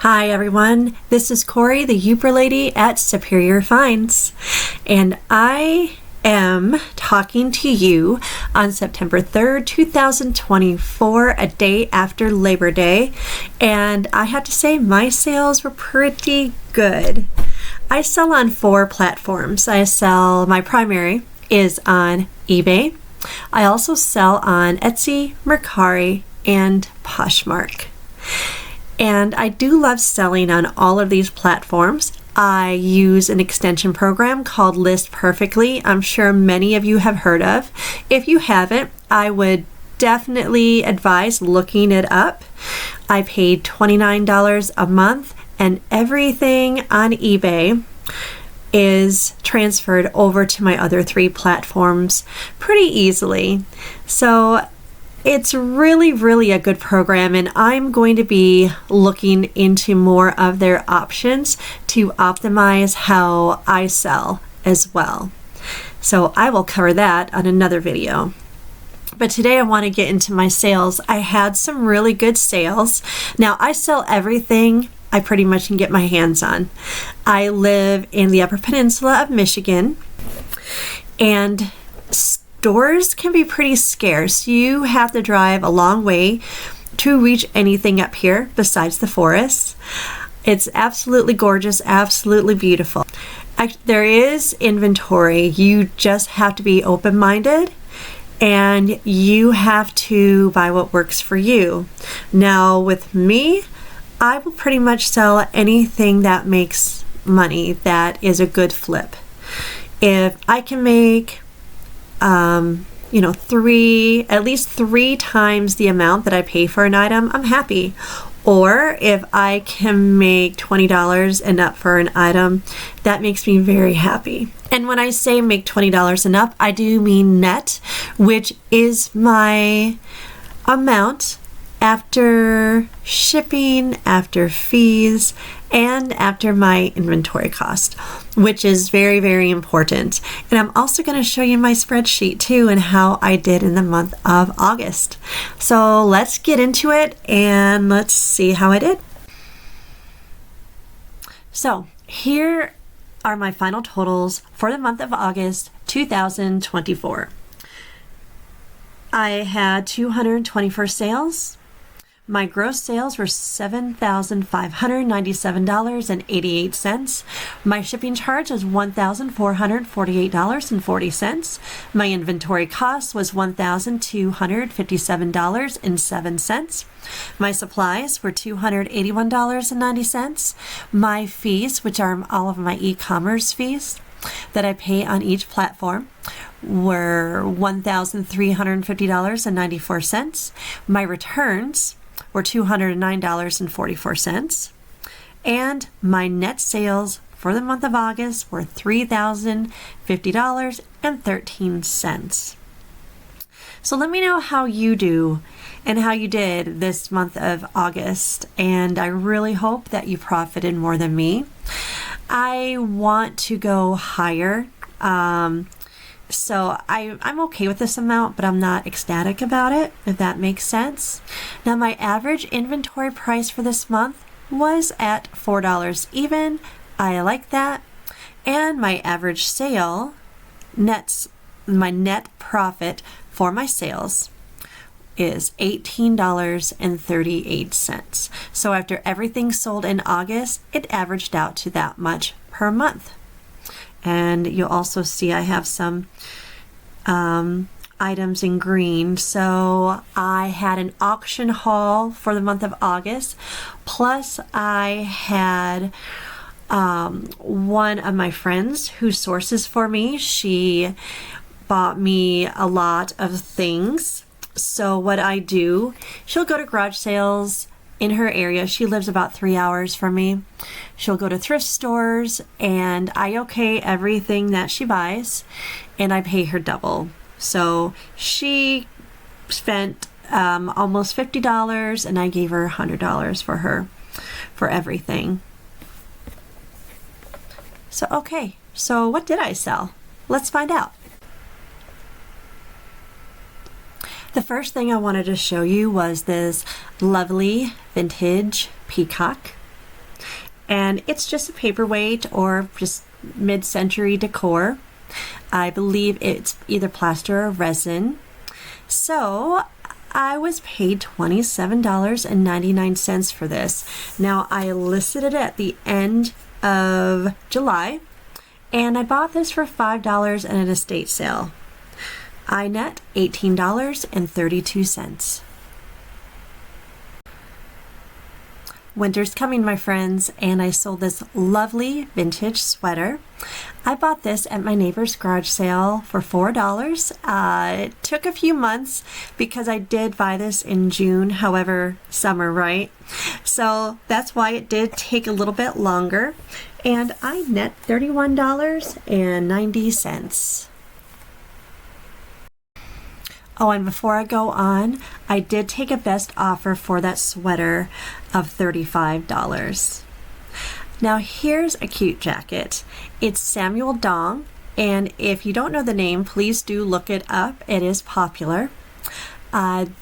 Hi everyone, this is Corey, the Uber Lady at Superior Finds, and I am talking to you on September 3rd, 2024, a day after Labor Day, and I have to say my sales were pretty good. I sell on 4 platforms. My primary is on eBay. I also sell on Etsy, Mercari, and Poshmark. And I do love selling on all of these platforms. I use an extension program called List Perfectly. I'm sure many of you have heard of. If you haven't, I would definitely advise looking it up. I paid $29 a month, and everything on eBay is transferred over to my other 3 platforms pretty easily. So it's really a good program, and I'm going to be looking into more of their options to optimize how I sell as well. So I will cover that on another video. But today I want to get into my sales. I had some really good sales. Now I sell everything I pretty much can get my hands on. I live in the Upper Peninsula of Michigan, and stores can be pretty scarce. You have to drive a long way to reach anything up here besides the forests. It's absolutely gorgeous, absolutely beautiful. There is inventory. You just have to be open-minded, and you have to buy what works for you. Now with me, I will pretty much sell anything that makes money, that is a good flip. If I can make at least 3 times the amount that I pay for an item, I'm happy. Or if I can make $20 and up for an item, that makes me very happy. And when I say make $20 and up, I do mean net, which is my amount after shipping, after fees, and after my inventory cost, which is very important. And I'm also going to show you my spreadsheet too and how I did in the month of August. So let's get into it and let's see how I did. So here are my final totals for the month of August 2024. I had 224 sales. My gross sales were $7,597.88. My shipping charge was $1,448.40. My inventory cost was $1,257.07. My supplies were $281.90. My fees, which are all of my e-commerce fees that I pay on each platform, were $1,350.94. My returns were $209.44, and my net sales for the month of August were $3,050.13. So let me know how you do and how you did this month of August, and I really hope that you profited more than me. I want to go higher. So I'm okay with this amount, but I'm not ecstatic about it, if that makes sense. Now my average inventory price for this month was at $4 even. I like that. And my average sale, my net profit for my sales is $18.38. So after everything sold in August, it averaged out to that much per month. And you'll also see I have some items in green. So I had an auction haul for the month of August. Plus I had one of my friends who sources for me. She bought me a lot of things. So what I do, she'll go to garage sales in her area. She lives about 3 hours from me. She'll go to thrift stores, and I okay everything that she buys, and I pay her double. So she spent almost $50, and I gave her $100 for everything. So okay, so what did I sell? Let's find out. The first thing I wanted to show you was this lovely vintage peacock. and it's just a paperweight or just mid-century decor. I believe it's either plaster or resin. So I was paid $27.99 for this. Now I listed it at the end of July, and I bought this for $5 at an estate sale. I net $18.32. Winter's coming, my friends, and I sold this lovely vintage sweater. I bought this at my neighbor's garage sale for $4. It took a few months because I did buy this in June, however, summer, right? So that's why it did take a little bit longer, and I net $31.90. Oh, and before I go on, I did take a best offer for that sweater of $35. Now here's a cute jacket. It's Samuel Dong, and if you don't know the name, please do look it up. It is popular.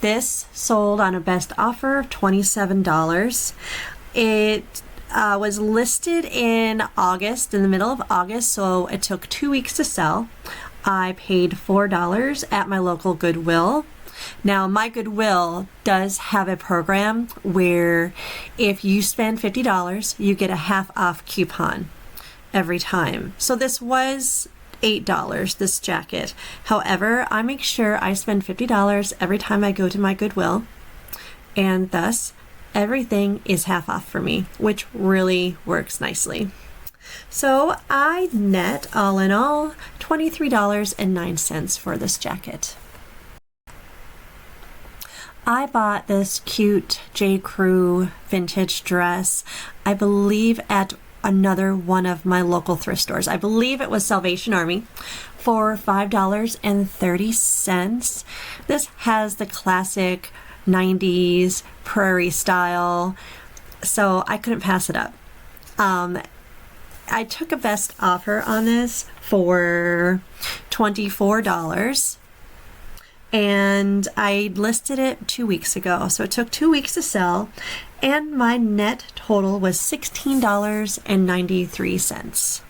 This sold on a best offer of $27. It was listed in August, in the middle of August, so it took 2 weeks to sell. I paid $4 at my local Goodwill. Now, my Goodwill does have a program where if you spend $50, you get a half off coupon every time. So this was $8, this jacket. However, I make sure I spend $50 every time I go to my Goodwill, and thus everything is half off for me, which really works nicely. So I net, all in all, $23.09 for this jacket. I bought this cute J. Crew vintage dress, I believe at another one of my local thrift stores. I believe it was Salvation Army for $5.30. This has the classic 90s prairie style, so I couldn't pass it up. I took a best offer on this for $24, and I listed it 2 weeks ago. So it took 2 weeks to sell, and my net total was $16.93.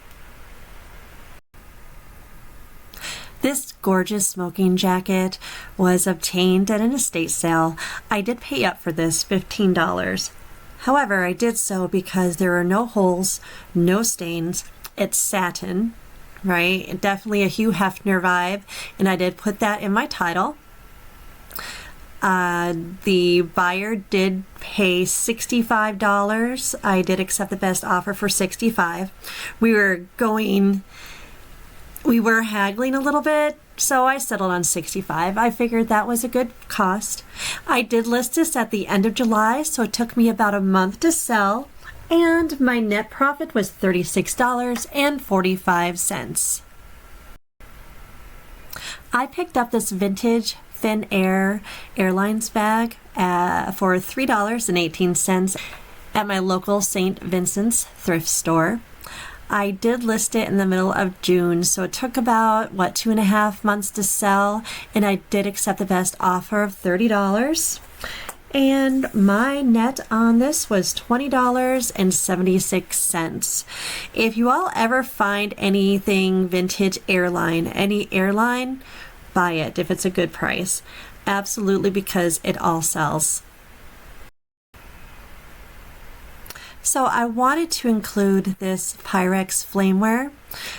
This gorgeous smoking jacket was obtained at an estate sale. I did pay up for this $15. However, I did so because there are no holes, no stains. It's satin, right? Definitely a Hugh Hefner vibe, and I did put that in my title. The buyer did pay $65. I did accept the best offer for $65. We were haggling a little bit, so I settled on $65. I figured that was a good cost. I did list this at the end of July, so it took me about a month to sell, and my net profit was $36.45. I picked up this vintage Thin Air Airlines bag for $3.18 at my local St. Vincent's thrift store. I did list it in the middle of June, so it took about, 2.5 months to sell, and I did accept the best offer of $30. And my net on this was $20.76. If you all ever find anything vintage any airline, buy it if it's a good price. Absolutely, because it all sells. So I wanted to include this Pyrex flameware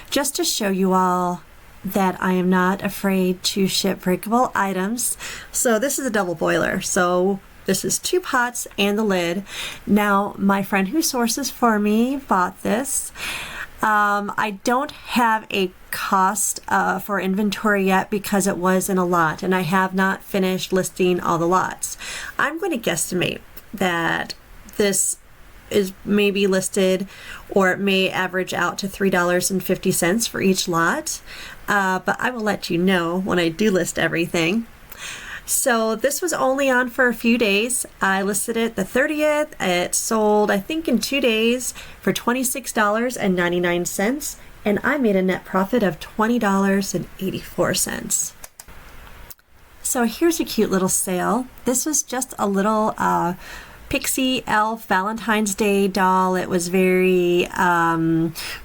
just to show you all that I am not afraid to ship breakable items. So this is a double boiler. So this is 2 pots and the lid. Now my friend who sources for me bought this. I don't have a cost for inventory yet because it was in a lot, and I have not finished listing all the lots. I'm going to guesstimate that this is maybe listed, or it may average out to $3.50 for each lot, but I will let you know when I do list everything. So this was only on for a few days. I listed it the 30th. It sold, I think, in 2 days for $26.99, and I made a net profit of $20.84. So here's a cute little sale. This was just a little Pixie Elf Valentine's Day doll. It was very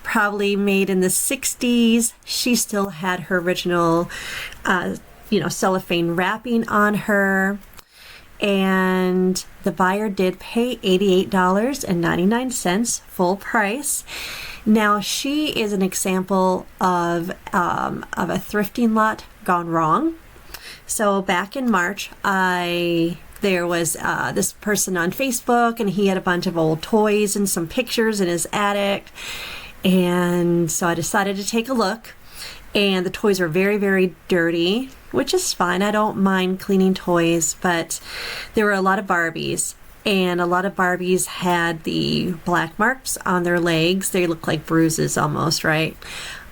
probably made in the 60s. She still had her original cellophane wrapping on her. And the buyer did pay $88.99 full price. Now she is an example of a thrifting lot gone wrong. So back in March, there was this person on Facebook, and he had a bunch of old toys and some pictures in his attic. And so I decided to take a look. And the toys were very, very dirty, which is fine. I don't mind cleaning toys, but there were a lot of Barbies. And a lot of Barbies had the black marks on their legs. They look like bruises almost, right?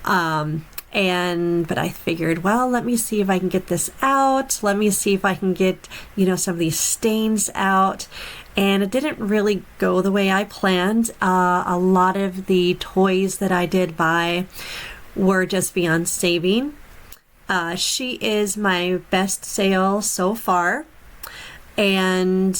But I figured, well, let me see if I can get this out. Let me see if I can get, some of these stains out. And it didn't really go the way I planned. A lot of the toys that I did buy were just beyond saving. She is my best sale so far. And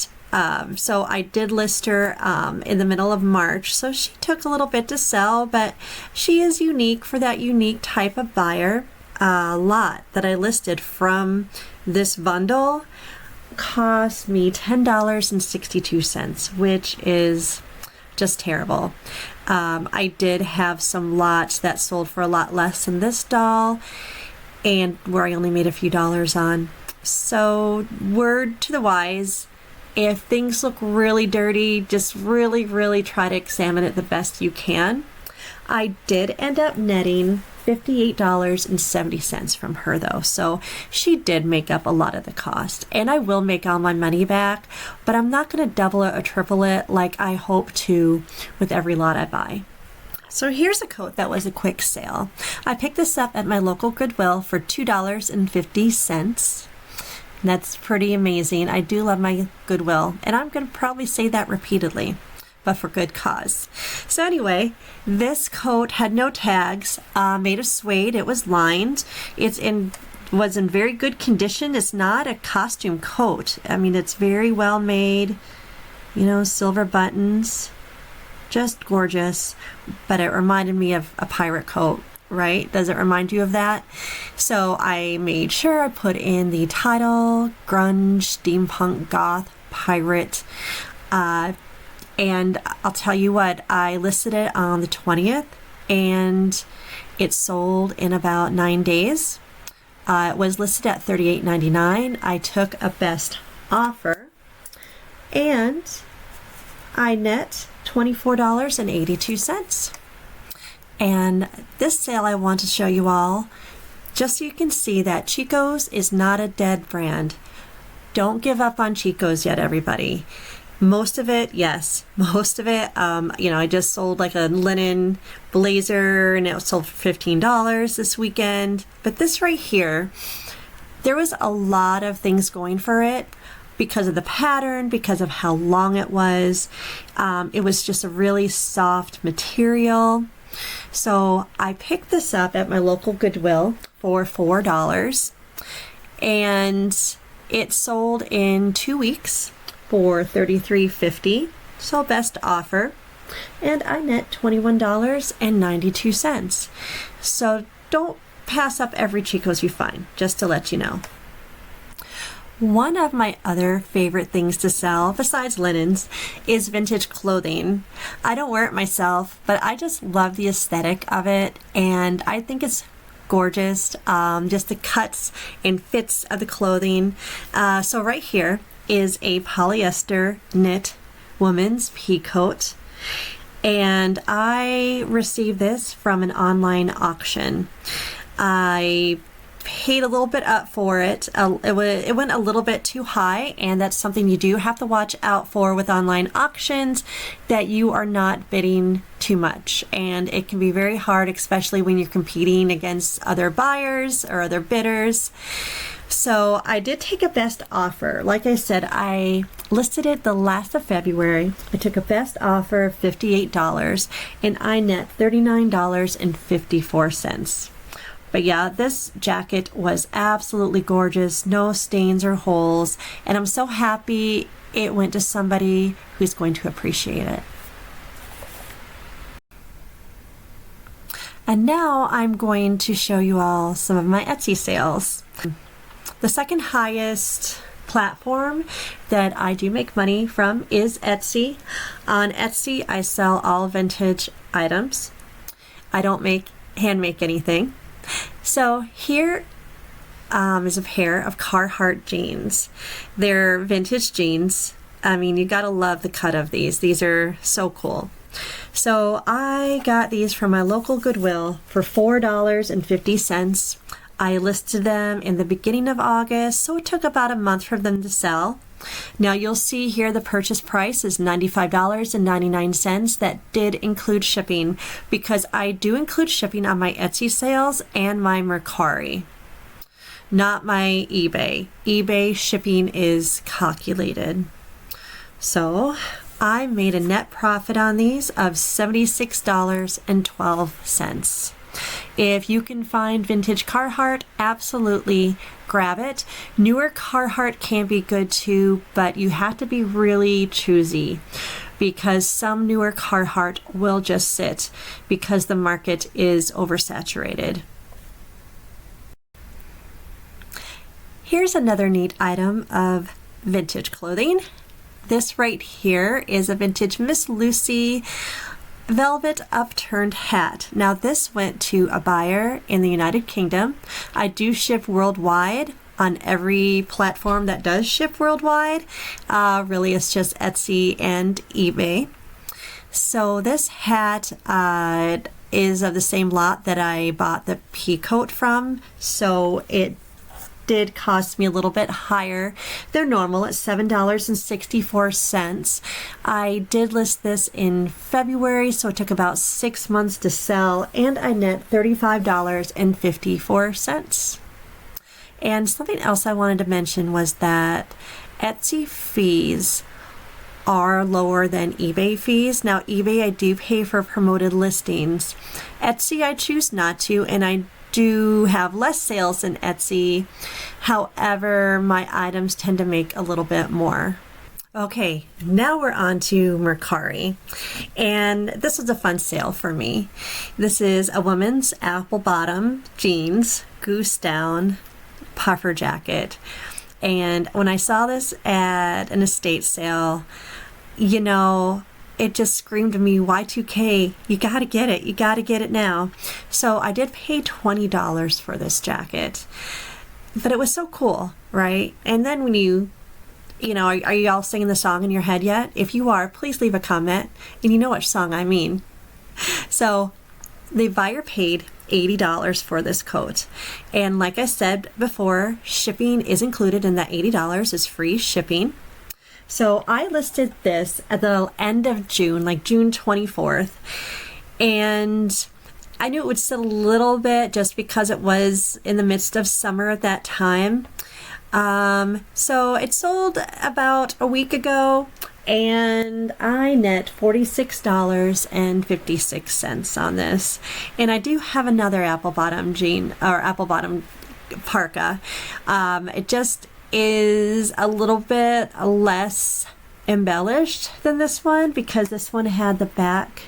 so I did list her in the middle of March. So she took a little bit to sell, but she is unique for that unique type of buyer. A lot that I listed from this bundle cost me $10.62, which is just terrible. I did have some lots that sold for a lot less than this doll, and where I only made a few dollars on. So word to the wise, if things look really dirty, just really, really try to examine it the best you can. I did end up netting $58.70 from her though, so she did make up a lot of the cost, and I will make all my money back, but I'm not going to double it or triple it like I hope to with every lot I buy. So here's a coat that was a quick sale. I picked this up at my local Goodwill for $2.50. That's pretty amazing. I do love my Goodwill, and I'm going to probably say that repeatedly, but for good cause. So anyway, this coat had no tags, made of suede. It was lined. Was in very good condition. It's not a costume coat. I mean, it's very well made, silver buttons, just gorgeous, but it reminded me of a pirate coat. Right? Does it remind you of that? So I made sure I put in the title, grunge, steampunk, goth, pirate. And I'll tell you what, I listed it on the 20th and it sold in about 9 days. It was listed at $38.99. I took a best offer and I net $24.82. And this sale I want to show you all, just so you can see that Chico's is not a dead brand. Don't give up on Chico's yet, everybody. Most of it, yes. Most of it, I just sold like a linen blazer and it sold for $15 this weekend. But this right here, there was a lot of things going for it because of the pattern, because of how long it was. It was just a really soft material. So I picked this up at my local Goodwill for $4 and it sold in 2 weeks for $33.50, so best offer, and I net $21.92. So don't pass up every Chico's you find, just to let you know. One of my other favorite things to sell, besides linens, is vintage clothing. I don't wear it myself, but I just love the aesthetic of it, and I think it's gorgeous, just the cuts and fits of the clothing. So right here is a polyester knit woman's pea coat, and I received this from an online auction. I paid a little bit up for it. It went a little bit too high, and that's something you do have to watch out for with online auctions, that you are not bidding too much, and it can be very hard, especially when you're competing against other buyers or other bidders. So I did take a best offer. Like I said, I listed it the last of February. I took a best offer of $58 and I net $39.54. But yeah, this jacket was absolutely gorgeous, no stains or holes, and I'm so happy it went to somebody who's going to appreciate it. And now I'm going to show you all some of my Etsy sales. The second highest platform that I do make money from is Etsy. On Etsy, I sell all vintage items. I don't hand make anything. So here is a pair of Carhartt jeans. They're vintage jeans. I mean, you gotta love the cut of these. These are so cool. So I got these from my local Goodwill for $4.50. I listed them in the beginning of August, so it took about a month for them to sell. Now you'll see here the purchase price is $95.99. That did include shipping, because I do include shipping on my Etsy sales and my Mercari, not my eBay. eBay shipping is calculated. So I made a net profit on these of $76.12. If you can find vintage Carhartt, absolutely grab it. Newer Carhartt can be good too, but you have to be really choosy, because some newer Carhartt will just sit because the market is oversaturated. Here's another neat item of vintage clothing. This right here is a vintage Miss Lucy velvet upturned hat. Now this went to a buyer in the United Kingdom. I do ship worldwide on every platform that does ship worldwide. Really it's just Etsy and eBay. So this hat is of the same lot that I bought the pea coat from, so it did cost me a little bit higher. They're normal at $7.64. I did list this in February, so it took about 6 months to sell, and I net $35.54. And something else I wanted to mention was that Etsy fees are lower than eBay fees. Now eBay I do pay for promoted listings. Etsy I choose not to, and I do have less sales than Etsy. However, my items tend to make a little bit more. Okay, now we're on to Mercari, and this was a fun sale for me. This is a woman's apple bottom jeans, goose down, puffer jacket, and when I saw this at an estate sale, you know, it just screamed to me, Y2K, you gotta get it. You gotta get it now. So I did pay $20 for this jacket, but it was so cool, right? And then when you know, are you all singing the song in your head yet? If you are, please leave a comment, and you know which song I mean. So the buyer paid $80 for this coat. And like I said before, shipping is included in that $80 is free shipping. So I listed this at the end of June, like June 24th, and I knew it would sit a little bit just because it was in the midst of summer at that time. So it sold about a week ago, and I net $46.56 on this. And I do have another apple bottom jean, or apple bottom parka. It just is a little bit less embellished than this one, because this one had the back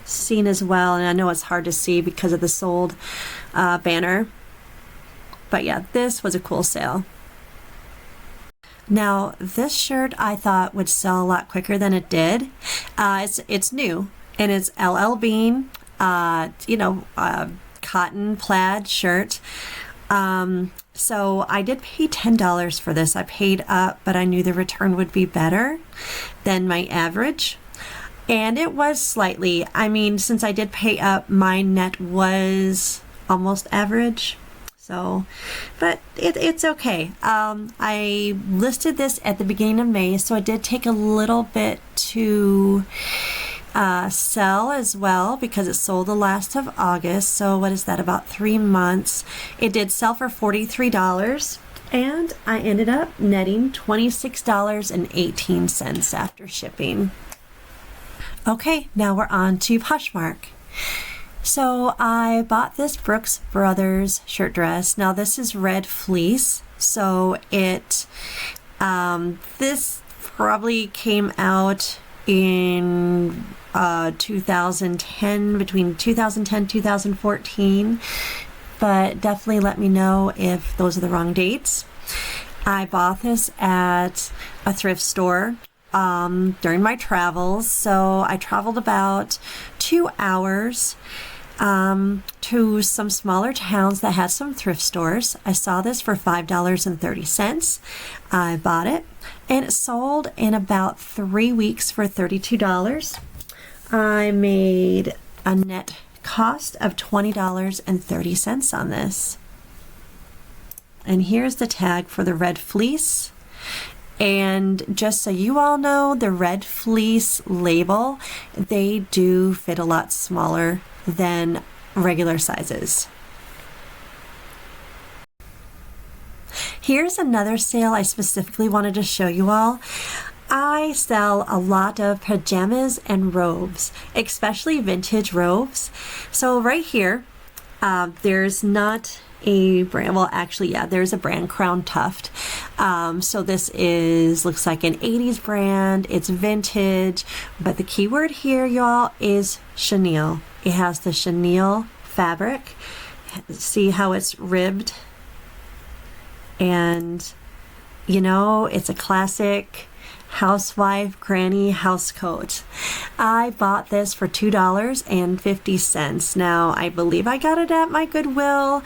seen as well, and I know it's hard to see because of the sold banner, but yeah, this was a cool sale. Now this shirt I thought would sell a lot quicker than it did. It's new, and it's LL Bean, cotton plaid shirt. So I did pay $10 for this. I paid up, but I knew the return would be better than my average. And it was slightly, I mean, since I did pay up, my net was almost average. So, but it's okay. I listed this at the beginning of May, so it did take a little bit to sell as well, because it sold the last of August. So what is that, about 3 months? It did sell for $43, and I ended up netting $26.18 after shipping. Okay, now we're on to Poshmark. So I bought this Brooks Brothers shirt dress. Now this is red fleece, so it this probably came out in 2010, between 2010 2014, but definitely let me know if those are the wrong dates. I bought this at a thrift store during my travels. So I traveled about 2 hours to some smaller towns that had some thrift stores. I saw this for $5.30. I bought it, and it sold in about 3 weeks for $32. I made a net cost of $20.30 on this. And here's the tag for the red fleece. And just so you all know, the red fleece label, they do fit a lot smaller than regular sizes. Here's another sale I specifically wanted to show you all. I sell a lot of pajamas and robes, especially vintage robes. So right here, there's not a brand, well actually yeah, there's a brand, Crown Tuft. So this looks like an 80s brand. It's vintage, but the key word here, y'all, is chenille. It has the chenille fabric. See how it's ribbed? And you know, it's a classic housewife granny house coat. I bought this for $2.50. Now I believe I got it at my Goodwill.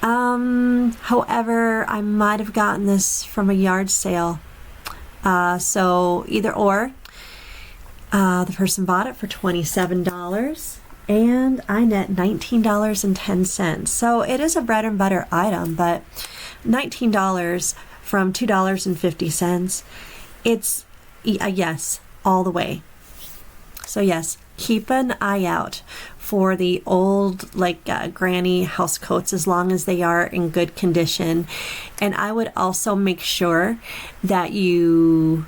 However, I might have gotten this from a yard sale. So either or. The person bought it for $27 and I net $19.10. So it is a bread and butter item, but $19 from $2.50. It's a yes all the way. So yes, keep an eye out for the old granny house coats as long as they are in good condition. And I would also make sure that you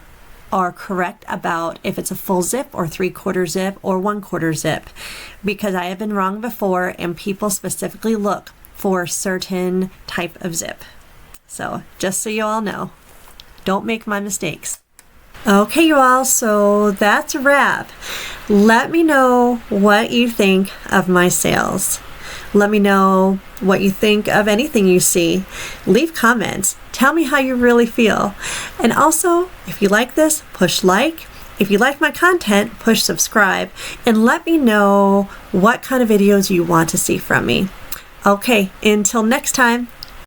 are correct about if it's a full zip or 3/4 zip or 1/4 zip, because I have been wrong before and people specifically look for certain type of zip. So just so you all know, don't make my mistakes. Okay, you all, so that's a wrap. Let me know what you think of my sales. Let me know what you think of anything you see. Leave comments. Tell me how you really feel. And also, if you like this, push like. If you like my content, push subscribe. And let me know what kind of videos you want to see from me. Okay, until next time.